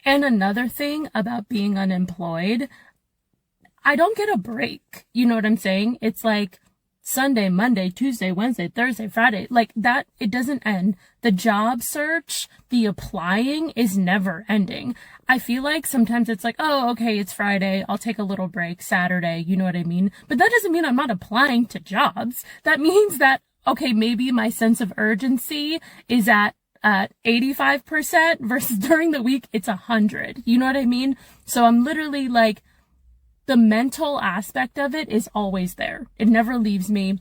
And another thing about being unemployed, I don't get a break. You know what I'm saying? It's like Sunday, Monday, Tuesday, Wednesday, Thursday, Friday. Like that, it doesn't end. The job search, the applying is never ending. I feel like sometimes it's like, oh, okay, it's Friday. I'll take a little break Saturday. You know what I mean? But that doesn't mean I'm not applying to jobs. That means that, okay, maybe my sense of urgency is at 85% versus during the week, it's 100. You know what I mean? So I'm literally like, the mental aspect of it is always there. It never leaves me.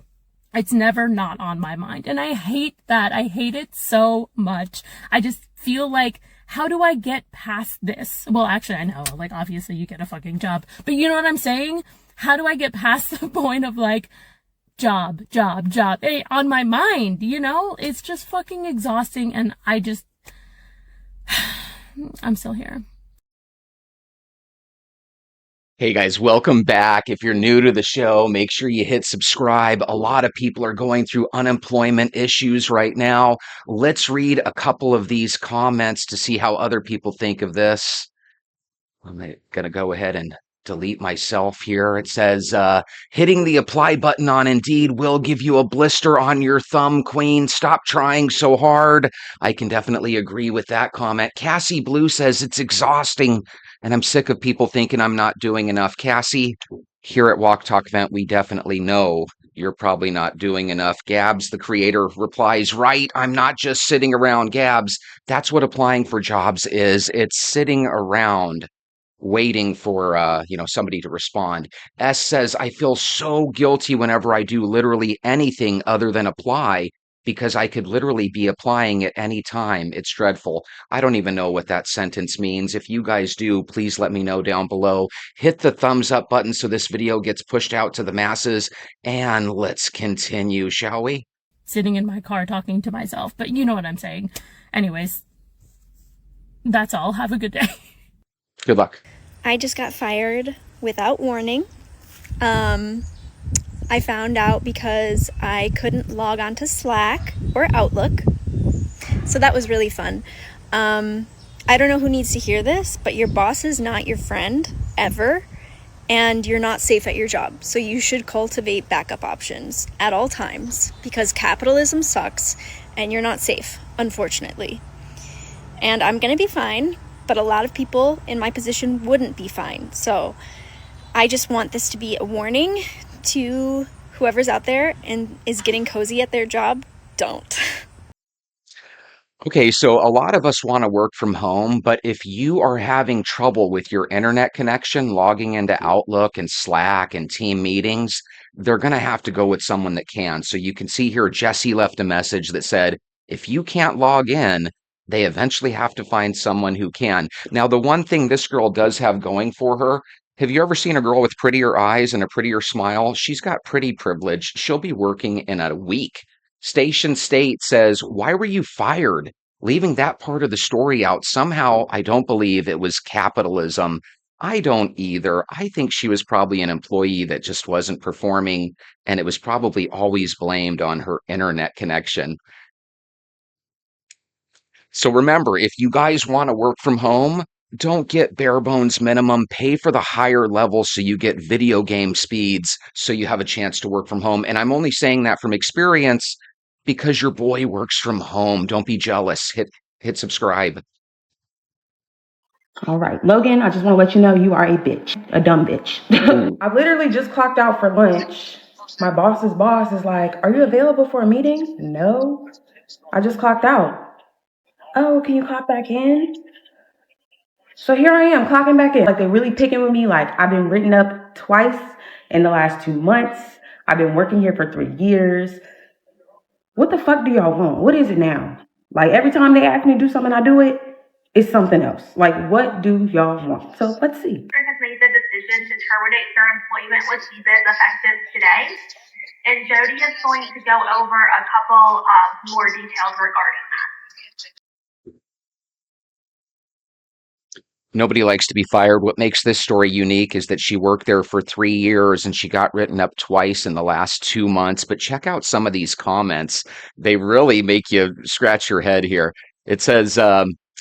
It's never not on my mind. And I hate that. I hate it so much. I just feel like, how do I get past this? Well, actually, I know, like, obviously you get a fucking job, but you know what I'm saying? How do I get past the point of like, job, hey, on my mind, you know? It's just fucking exhausting. And I'm still here. Hey guys, welcome back. If you're new to the show, make sure you hit subscribe. A lot of people are going through unemployment issues right now. Let's read a couple of these comments to see how other people think of this. I'm going to go ahead and delete myself here. It says, hitting the apply button on Indeed will give you a blister on your thumb, Queen. Stop trying so hard. I can definitely agree with that comment. Cassie Blue says it's exhausting, and I'm sick of people thinking I'm not doing enough. Cassie, here at Walk Talk Vent, we definitely know you're probably not doing enough. Gabs, the creator, replies, right, I'm not just sitting around. Gabs, that's what applying for jobs is. It's sitting around waiting for somebody to respond. S says, I feel so guilty whenever I do literally anything other than apply because I could literally be applying at any time. It's dreadful. I don't even know what that sentence means. If you guys do, please let me know down below. Hit the thumbs up button so this video gets pushed out to the masses, and let's continue, shall we? Sitting in my car talking to myself, but you know what I'm saying. Anyways, that's all. Have a good day. Good luck. I just got fired without warning. I found out because I couldn't log on to Slack or Outlook. So that was really fun. I don't know who needs to hear this, but your boss is not your friend ever, and you're not safe at your job. So you should cultivate backup options at all times because capitalism sucks and you're not safe, unfortunately. And I'm going to be fine, but a lot of people in my position wouldn't be fine. So I just want this to be a warning to whoever's out there and is getting cozy at their job. Don't. Okay, so a lot of us want to work from home, but if you are having trouble with your internet connection, logging into Outlook and Slack and team meetings, they're going to have to go with someone that can. So you can see here, Jesse left a message that said, if you can't log in, they eventually have to find someone who can. Now, the one thing this girl does have going for her, have you ever seen a girl with prettier eyes and a prettier smile? She's got pretty privilege. She'll be working in a week. Station State says, why were you fired? Leaving that part of the story out, somehow I don't believe it was capitalism. I don't either. I think she was probably an employee that just wasn't performing, and it was probably always blamed on her internet connection. So remember, if you guys want to work from home, don't get bare bones minimum. Pay for the higher level so you get video game speeds so you have a chance to work from home. And I'm only saying that from experience because your boy works from home. Don't be jealous. Hit subscribe. All right, Logan, I just want to let you know you are a bitch, a dumb bitch. I literally just clocked out for lunch. My boss's boss is like, are you available for a meeting? No, I just clocked out. Oh, can you clock back in? So here I am clocking back in. Like, they're really picking with me. Like, I've been written up twice in the last 2 months. I've been working here for 3 years. What the fuck do y'all want? What is it now? Like, every time they ask me to do something, I do it. It's something else. Like, what do y'all want? So let's see. Has made the decision to terminate their employment with CBIZ effective today. And Jody is going to go over a couple more details regarding that. Nobody likes to be fired. What makes this story unique is that she worked there for 3 years and she got written up twice in the last 2 months. But check out some of these comments. They really make you scratch your head here. It says,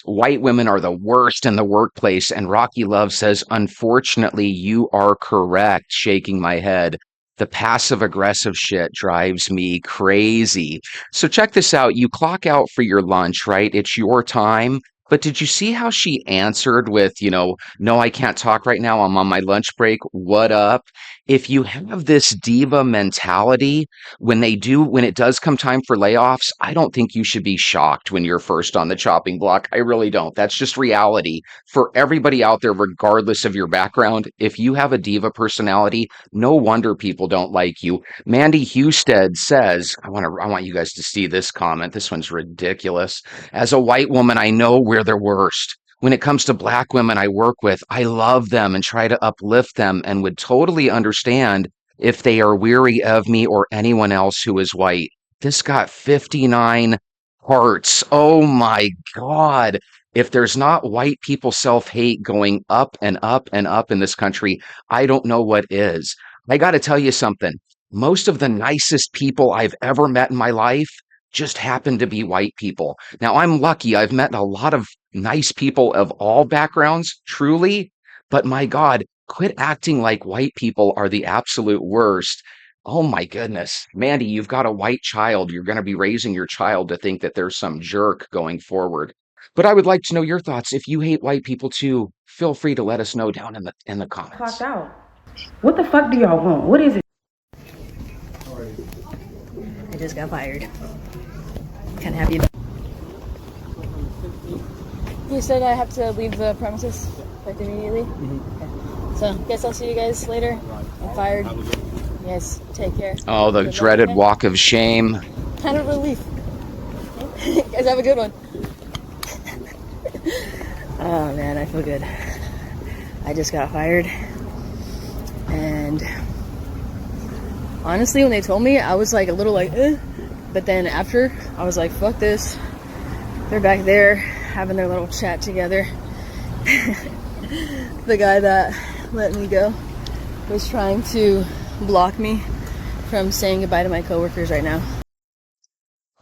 white women are the worst in the workplace. And Rocky Love says, unfortunately, you are correct, shaking my head. The passive aggressive shit drives me crazy. So check this out. You clock out for your lunch, right? It's your time. But did you see how she answered with, no, I can't talk right now. I'm on my lunch break. What up? If you have this diva mentality, when it does come time for layoffs, I don't think you should be shocked when you're first on the chopping block. I really don't. That's just reality for everybody out there, regardless of your background. If you have a diva personality, no wonder people don't like you. Mandy Husted says, I want you guys to see this comment. This one's ridiculous. As a white woman, I know we're the worst. When it comes to black women I work with, I love them and try to uplift them and would totally understand if they are weary of me or anyone else who is white. This got 59 hearts. Oh my God. If there's not white people self-hate going up and up and up in this country, I don't know what is. I got to tell you something. Most of the nicest people I've ever met in my life just happen to be white people. Now, I'm lucky. I've met a lot of nice people of all backgrounds, truly. But my God, quit acting like white people are the absolute worst. Oh my goodness. Mandy, you've got a white child. You're going to be raising your child to think that there's some jerk going forward. But I would like to know your thoughts. If you hate white people too, feel free to let us know down in the comments. Clocked out. What the fuck do y'all want? What is it? I just got fired. Kind of happy. You said I have to leave the premises like immediately? Mm-hmm. Okay. So, guess I'll see you guys later. I'm fired. You guys take care. Oh, the dreaded walk of shame. Kind of relief. You guys have a good one. Oh man, I feel good. I just got fired. And honestly, when they told me, I was like a little like, eh. But then after, I was like, fuck this. They're back there having their little chat together. The guy that let me go was trying to block me from saying goodbye to my coworkers right now.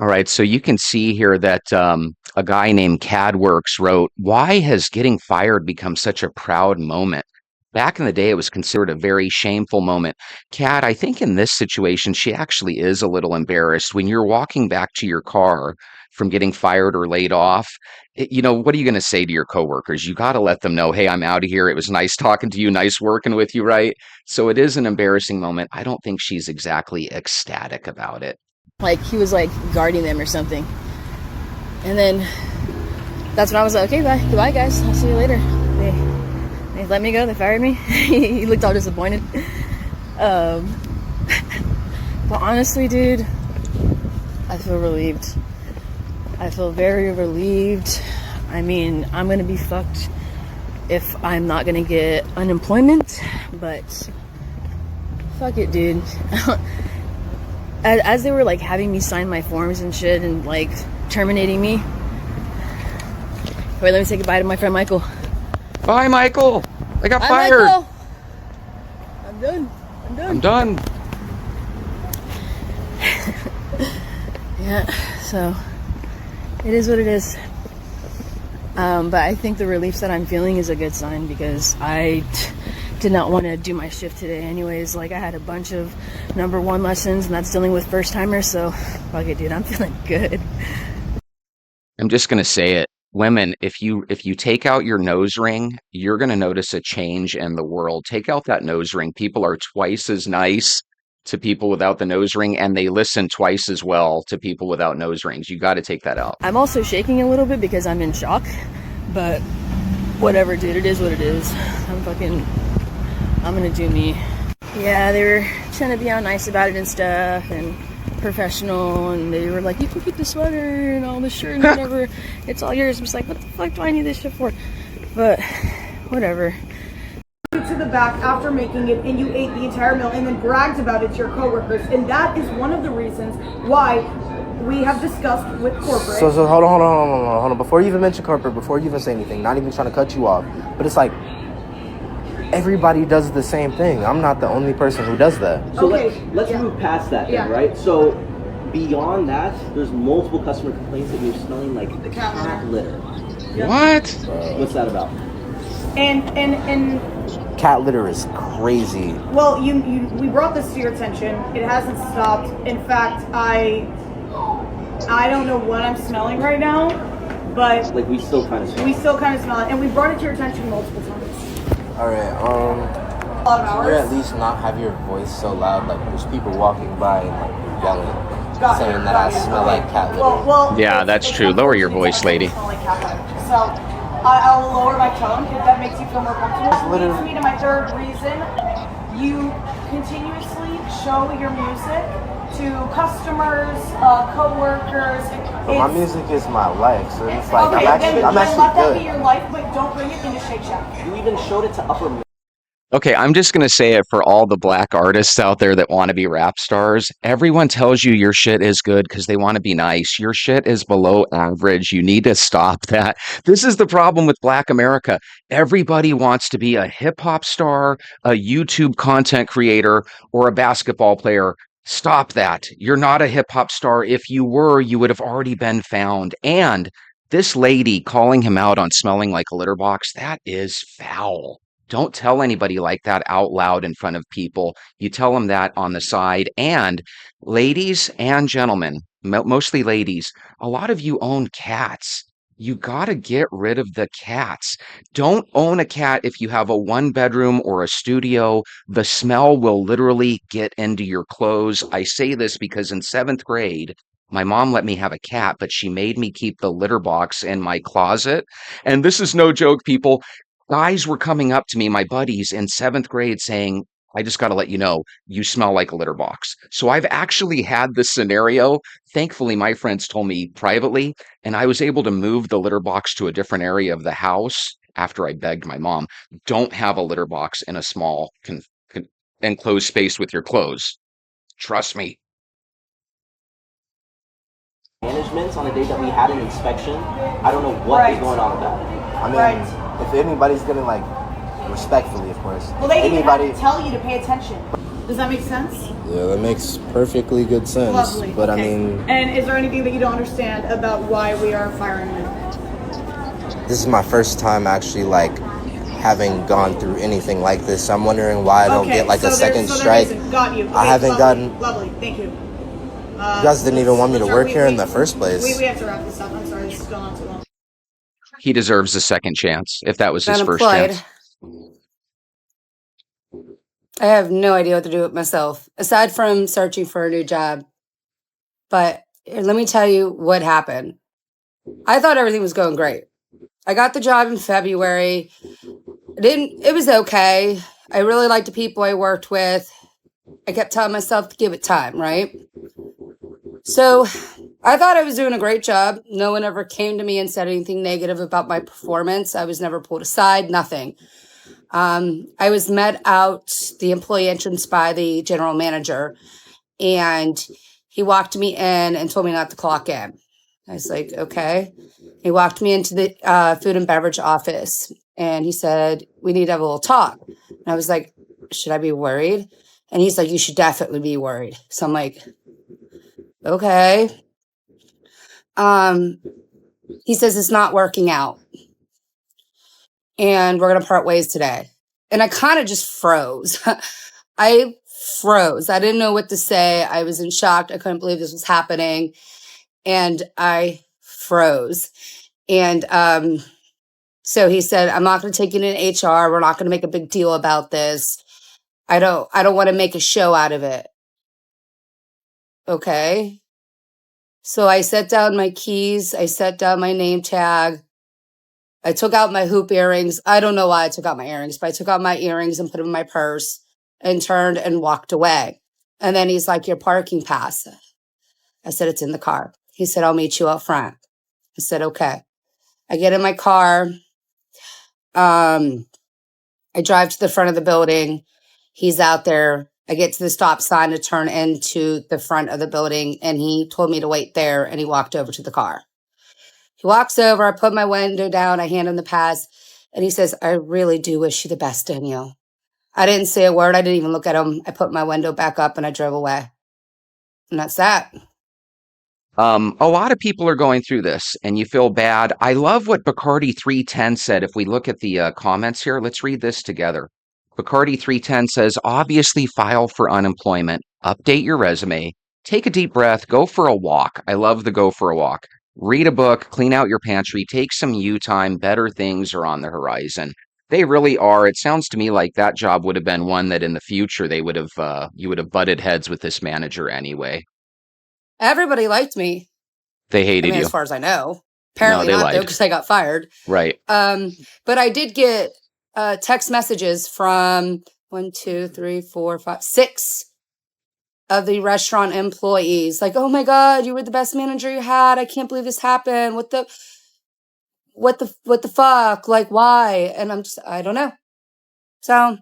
All right, so you can see here that a guy named CADWorks wrote, why has getting fired become such a proud moment? Back in the day, it was considered a very shameful moment. Kat, I think in this situation, she actually is a little embarrassed. When you're walking back to your car from getting fired or laid off, what are you going to say to your coworkers? You got to let them know, hey, I'm out of here. It was nice talking to you, nice working with you, right? So it is an embarrassing moment. I don't think she's exactly ecstatic about it. Like he was like guarding them or something. And then that's when I was like, okay, bye. Goodbye, guys. I'll see you later. They let me go. They fired me. He looked all disappointed. But honestly, dude, I feel relieved. I feel very relieved. I mean, I'm going to be fucked if I'm not going to get unemployment. But fuck it, dude. As they were like having me sign my forms and shit and like terminating me. Wait, let me say goodbye to my friend Michael. Bye, Michael. I got Bye, fired. Michael. I'm done. Yeah, so it is what it is. But I think the relief that I'm feeling is a good sign because I did not want to do my shift today anyways. Like I had a bunch of number 1 lessons and that's dealing with first timers. So fuck it, dude. I'm feeling good. I'm just going to say it. Women, if you take out your nose ring, you're going to notice a change in the world. Take out that nose ring. People are twice as nice to people without the nose ring, and they listen twice as well to people without nose rings. You got to take that out. I'm also shaking a little bit because I'm in shock, but whatever, dude. It is what it is. I'm gonna do me. Yeah, they were trying to be all nice about it and stuff, and professional, and they were like, you can keep the sweater and all the shirt and whatever, it's all yours. I'm just like, what the fuck do I need this shit for? But whatever. To the back after making it, and you ate the entire meal and then bragged about it to your coworkers, and that is one of the reasons why we have discussed with corporate. So hold on. Before you even mention corporate, before you even say anything, not even trying to cut you off, but it's like everybody does the same thing. I'm not the only person who does that. So let's move past that then, right? So beyond that, there's multiple customer complaints that you're smelling like cat litter. What? What's that about? And Cat litter is crazy. well, we brought this to your attention. It hasn't stopped. In fact, I don't know what I'm smelling right now, but Like we still kind of smell. we still kind of smell it, and we brought it to your attention multiple times. All right, A lot of can you hours. at least not have your voice so loud? Like there's people walking by and like yelling, saying that I smell like cat litter. Well, Yeah, that's true. Lower your voice, lady. Smell like cat litter. So I'll lower my tone if that makes you feel more comfortable. Which leads me to my third reason. You continuously show your music to customers, co-workers. But my music is my life, so it's like Okay, I'm then actually let that good. be your life, but don't bring it into Shake Shack. You even showed it to upper. Okay, I'm just going to say it for all the black artists out there that want to be rap stars. Everyone tells you your shit is good because they want to be nice. Your shit is below average. You need to stop that. This is the problem with Black America. Everybody wants to be a hip hop star, a YouTube content creator, or a basketball player. Stop that. You're not a hip hop star. If you were, you would have already been found. And this lady calling him out on smelling like a litter box, that is foul. Don't tell anybody like that out loud in front of people. You tell them that on the side. And ladies and gentlemen, mostly ladies, a lot of you own cats. You got to get rid of the cats. Don't own a cat if you have a one bedroom or a studio. The smell will literally get into your clothes. I say this because in seventh grade, my mom let me have a cat, but she made me keep the litter box in my closet. And this is no joke, people. Guys were coming up to me, my buddies in seventh grade, saying, I just got to let you know, you smell like a litter box. So I've actually had this scenario. Thankfully, my friends told me privately, and I was able to move the litter box to a different area of the house after I begged my mom. Don't have a litter box in a small enclosed space with your clothes. Trust me. Management on a day that we had an inspection. I don't know what is going on with that. I mean, if anybody's gonna like, respectfully, of course. Well, they even have anybody. to tell you to pay attention. Does that make sense? Yeah, that makes perfectly good sense. Lovely. But Okay. I mean, And is there anything that you don't understand about why we are firing you? this is my first time actually like having gone through anything like this. So I'm wondering why I don't get like a second strike. Got you. I haven't gotten. Lovely. Thank you. You guys didn't even want me to work here in the first place. We have to wrap this up. I'm sorry, this is going on too long. He deserves a second chance if that was his first Unemployed. chance. I have no idea what to do with myself, aside from searching for a new job. But let me tell you what happened. I thought everything was going great. I got the job in February. It was okay. I really liked the people I worked with. I kept telling myself to give it time, right? So I thought I was doing a great job. No one ever came to me and said anything negative about my performance. I was never pulled aside, nothing. I was met out the employee entrance by the general manager, and he walked me in and told me not to clock in. I was like, okay. He walked me into the food and beverage office, and he said, we need to have a little talk. And I was like, should I be worried? And he's like, you should definitely be worried. So I'm like, okay. He says it's not working out, and we're going to part ways today. And I kind of just froze. I froze. I didn't know what to say. I was in shock. I couldn't believe this was happening. And I froze. And so he said, I'm not going to take it in HR. We're not going to make a big deal about this. I don't want to make a show out of it. Okay. So I set down my keys. I set down my name tag. I took out my hoop earrings. I don't know why I took out my earrings, but I took out my earrings and put them in my purse and turned and walked away. And then he's like, your parking pass. I said, it's in the car. He said, I'll meet you out front. I said, okay. I get in my car. I drive to the front of the building. He's out there. I get to the stop sign to turn into the front of the building, and he told me to wait there, and he walked over to the car. He walks over. I put my window down. I hand him the pass, and he says, I really do wish you the best, Danielle. I didn't say a word. I didn't even look at him. I put my window back up, and I drove away. And that's that. A lot of people are going through this, and you feel bad. I love what Bacardi 310 said. If we look at the comments here, let's read this together. Bacardi 310 says, obviously file for unemployment, update your resume, take a deep breath, go for a walk. I love the go for a walk. Read a book, clean out your pantry, take some you time. Better things are on the horizon. They really are. It sounds to me like that job would have been one that in the future they would have you would have butted heads with this manager anyway. Everybody liked me. They I hated mean, you. as far as I know. Apparently No, they not, though, lied. because I got fired. Right. But I did get text messages from 1, 2, 3, 4, 5, 6 of the restaurant employees. Like, oh my God, you were the best manager you had. I can't believe this happened. What the fuck? Like, why? And I don't know. So,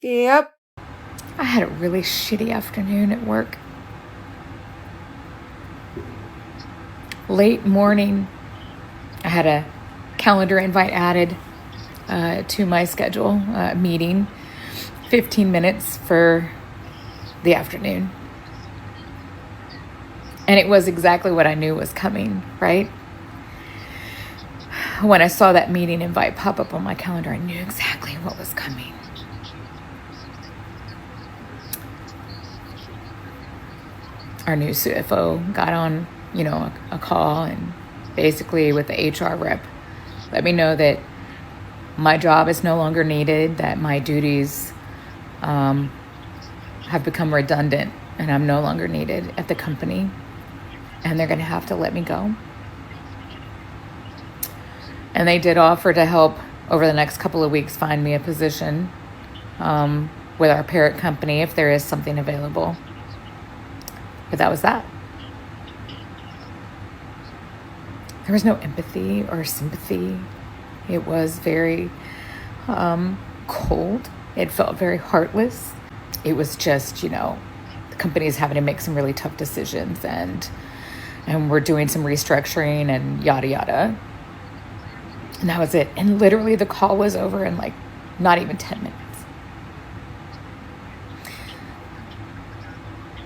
yep. I had a really shitty afternoon at work. Late morning, I had a calendar invite added to my schedule meeting, 15 minutes for the afternoon. And it was exactly what I knew was coming, right? When I saw that meeting invite pop up on my calendar, I knew exactly what was coming. Our new CFO got on, a call, and basically with the HR rep, let me know that my job is no longer needed, that my duties have become redundant, and I'm no longer needed at the company, and they're going to have to let me go. And they did offer to help over the next couple of weeks find me a position with our parent company if there is something available. But that was that. There was no empathy or sympathy. It was very cold. It felt very heartless. It was just, the company is having to make some really tough decisions, and we're doing some restructuring and yada yada. And that was it. And literally the call was over in not even 10 minutes.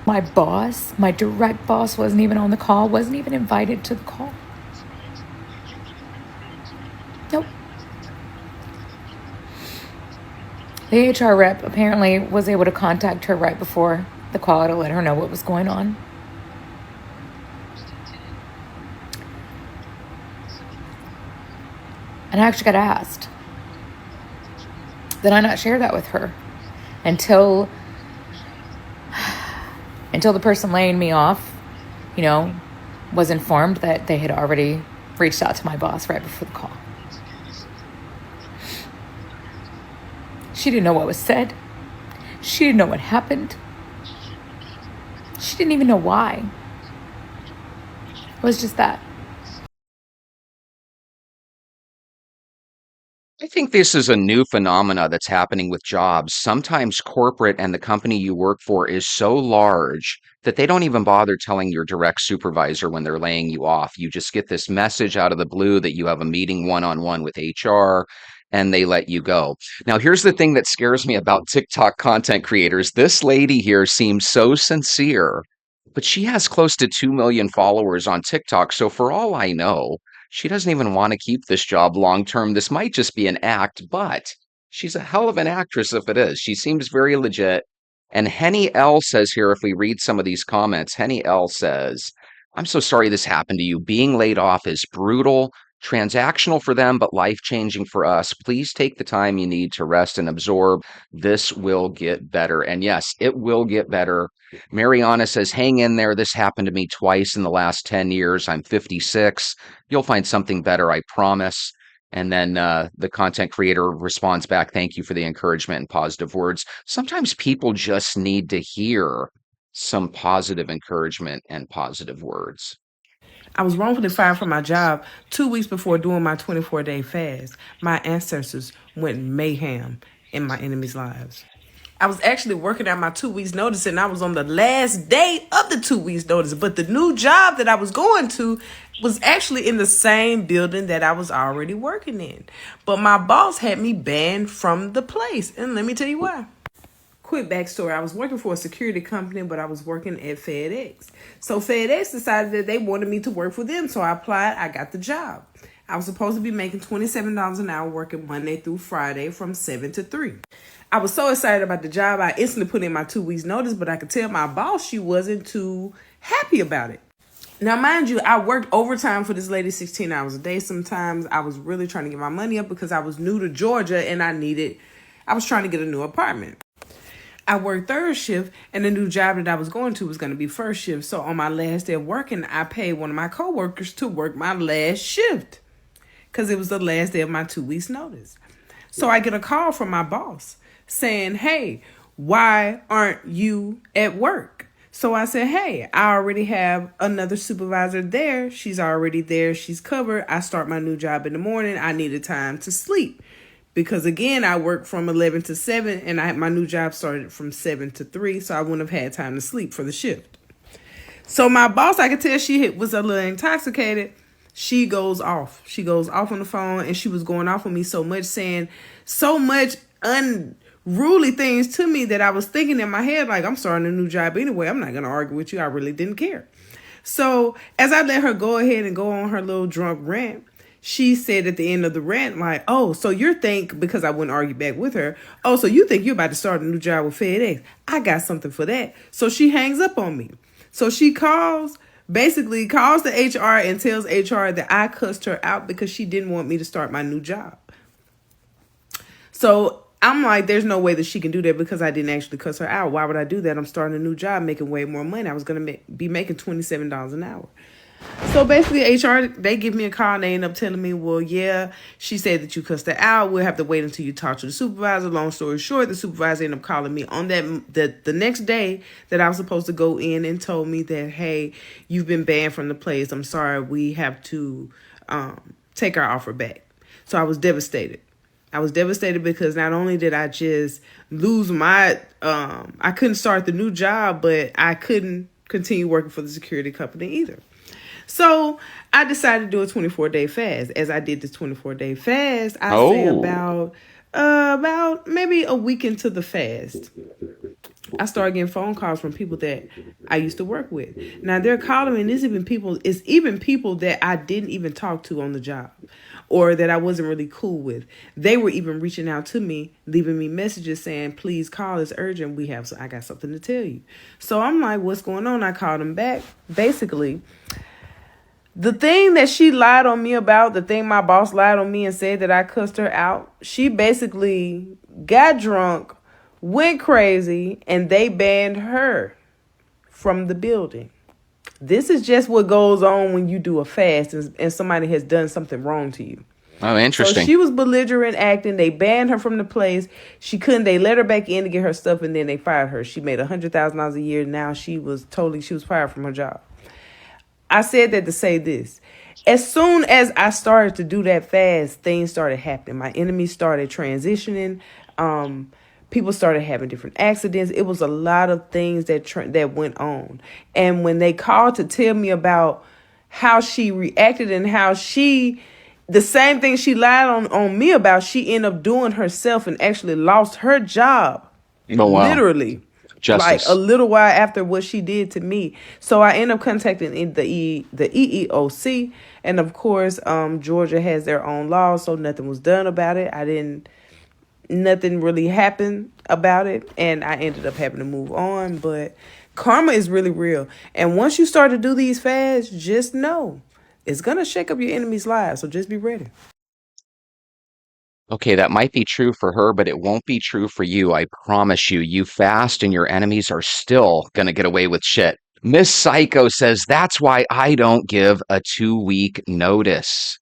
My boss, my direct boss, wasn't even on the call, wasn't even invited to the call. Nope. The HR rep apparently was able to contact her right before the call to let her know what was going on. And I actually got asked, did I not share that with her until the person laying me off, was informed that they had already reached out to my boss right before the call. She didn't know what was said. She didn't know what happened. She didn't even know why. It was just that. I think this is a new phenomena that's happening with jobs. Sometimes corporate and the company you work for is so large that they don't even bother telling your direct supervisor when they're laying you off. You just get this message out of the blue that you have a meeting one-on-one with HR, and they let you go. Now, here's the thing that scares me about TikTok content creators. This lady here seems so sincere, but she has close to 2 million followers on TikTok. So for all I know, she doesn't even want to keep this job long term. This might just be an act, but she's a hell of an actress if it is. She seems very legit. And Henny L says here, if we read some of these comments, Henny L says, I'm so sorry this happened to you. Being laid off is brutal, transactional for them, but life-changing for us. Please take the time you need to rest and absorb. This will get better. And yes, it will get better. Mariana says, hang in there. This happened to me twice in the last 10 years. I'm 56. You'll find something better, I promise. And then the content creator responds back, thank you for the encouragement and positive words. Sometimes people just need to hear some positive encouragement and positive words. I was wrongfully fired from my job 2 weeks before doing my 24-day fast. My ancestors went mayhem in my enemies' lives. I was actually working out my 2 weeks notice, and I was on the last day of the 2 weeks notice. But the new job that I was going to was actually in the same building that I was already working in. But my boss had me banned from the place. And let me tell you why. Quick backstory. I was working for a security company, but I was working at FedEx. So FedEx decided that they wanted me to work for them. So I applied. I got the job. I was supposed to be making $27 an hour working Monday through Friday from 7 to 3. I was so excited about the job, I instantly put in my 2 weeks notice, but I could tell my boss she wasn't too happy about it. Now, mind you, I worked overtime for this lady 16 hours a day. Sometimes I was really trying to get my money up because I was new to Georgia and I was trying to get a new apartment. I worked third shift, and the new job that I was going to was going to be first shift. So on my last day of working, I paid one of my coworkers to work my last shift because it was the last day of my 2 weeks notice. So I get a call from my boss saying, hey, why aren't you at work? So I said, hey, I already have another supervisor there. She's already there. She's covered. I start my new job in the morning. I needed time to sleep. Because again, I worked from 11 to 7 and my new job started from 7 to 3. So I wouldn't have had time to sleep for the shift. So my boss, I could tell she was a little intoxicated. She goes off. She goes off on the phone, and she was going off on me so much, saying so much unruly things to me that I was thinking in my head, like, I'm starting a new job anyway. I'm not going to argue with you. I really didn't care. So as I let her go ahead and go on her little drunk rant, she said at the end of the rant, like, oh, so because I wouldn't argue back with her, oh, so you think you're about to start a new job with FedEx? I got something for that. So she hangs up on me. So she basically calls the HR and tells HR that I cussed her out because she didn't want me to start my new job. So I'm like, there's no way that she can do that because I didn't actually cuss her out. Why would I do that? I'm starting a new job, making way more money. I was going to be making $27 an hour. So basically, HR, they give me a call and they end up telling me, well, yeah, she said that you cussed her out. We'll have to wait until you talk to the supervisor. Long story short, the supervisor ended up calling me on the next day that I was supposed to go in and told me that, hey, you've been banned from the place. I'm sorry. We have to take our offer back. So I was devastated. I was devastated because not only did I just lose I couldn't start the new job, but I couldn't continue working for the security company either. So I decided to do a 24-day fast. As I did this 24-day fast, I say about maybe a week into the fast, I started getting phone calls from people that I used to work with. Now they're calling me, and it's even people that I didn't even talk to on the job or that I wasn't really cool with. They were even reaching out to me, leaving me messages saying, please call, it's urgent. I got something to tell you. So I'm like, what's going on? I called them back. Basically, the thing that she lied on me about, the thing my boss lied on me and said that I cussed her out, she basically got drunk, went crazy, and they banned her from the building. This is just what goes on when you do a fast and somebody has done something wrong to you. Oh, interesting. So she was belligerent acting. They banned her from the place. They let her back in to get her stuff, and then they fired her. She made $100,000 a year. Now she was fired from her job. I said that to say this. As soon as I started to do that fast, things started happening. My enemies started transitioning. People started having different accidents. It was a lot of things that went on. And when they called to tell me about how she reacted and how the same thing she lied on me about, she ended up doing herself and actually lost her job. Oh, wow. Literally. Justice. Like a little while after what she did to me. So I ended up contacting the EEOC. And of course, Georgia has their own laws, so nothing was done about it. Nothing really happened about it. And I ended up having to move on. But Karma is really real. And once you start to do these fads, just know it's going to shake up your enemy's lives. So just be ready. Okay, that might be true for her, but it won't be true for you. I promise you. You fast and your enemies are still going to get away with shit. Miss Psycho says, that's why I don't give a 2-week notice.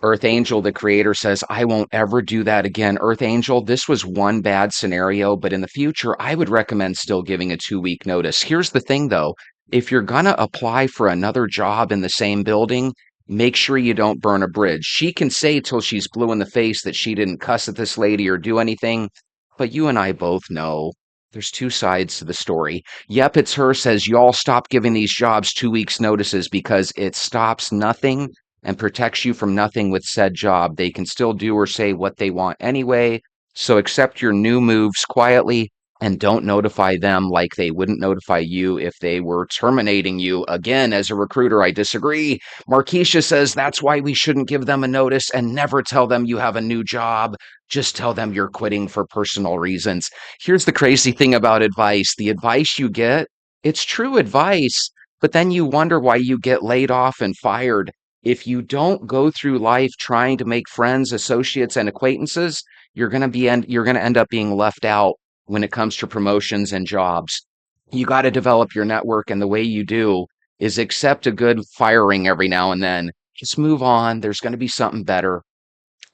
Earth Angel, the creator, says, I won't ever do that again. Earth Angel, this was one bad scenario, but in the future, I would recommend still giving a 2-week notice. Here's the thing, though. If you're going to apply for another job in the same building, make sure you don't burn a bridge. She can say till she's blue in the face that she didn't cuss at this lady or do anything, but you and I both know there's two sides to the story. Yep, it's her, says, y'all stop giving these jobs 2 weeks notices because it stops nothing and protects you from nothing with said job. They can still do or say what they want anyway. So accept your new moves quietly and don't notify them like they wouldn't notify you if they were terminating you. Again, as a recruiter, I disagree. Markeisha says that's why we shouldn't give them a notice and never tell them you have a new job. Just tell them you're quitting for personal reasons. Here's the crazy thing about advice. The advice you get, it's true advice, but then you wonder why you get laid off and fired. If you don't go through life trying to make friends, associates, and acquaintances, you're going to end up being left out when it comes to promotions and jobs. You got to develop your network, and the way you do is accept a good firing every now and then. Just move on. There's going to be something better.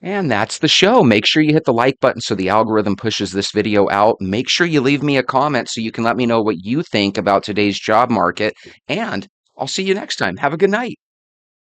And that's the show. Make sure you hit the like button so the algorithm pushes this video out. Make sure you leave me a comment so you can let me know what you think about today's job market. And I'll see you next time. Have a good night.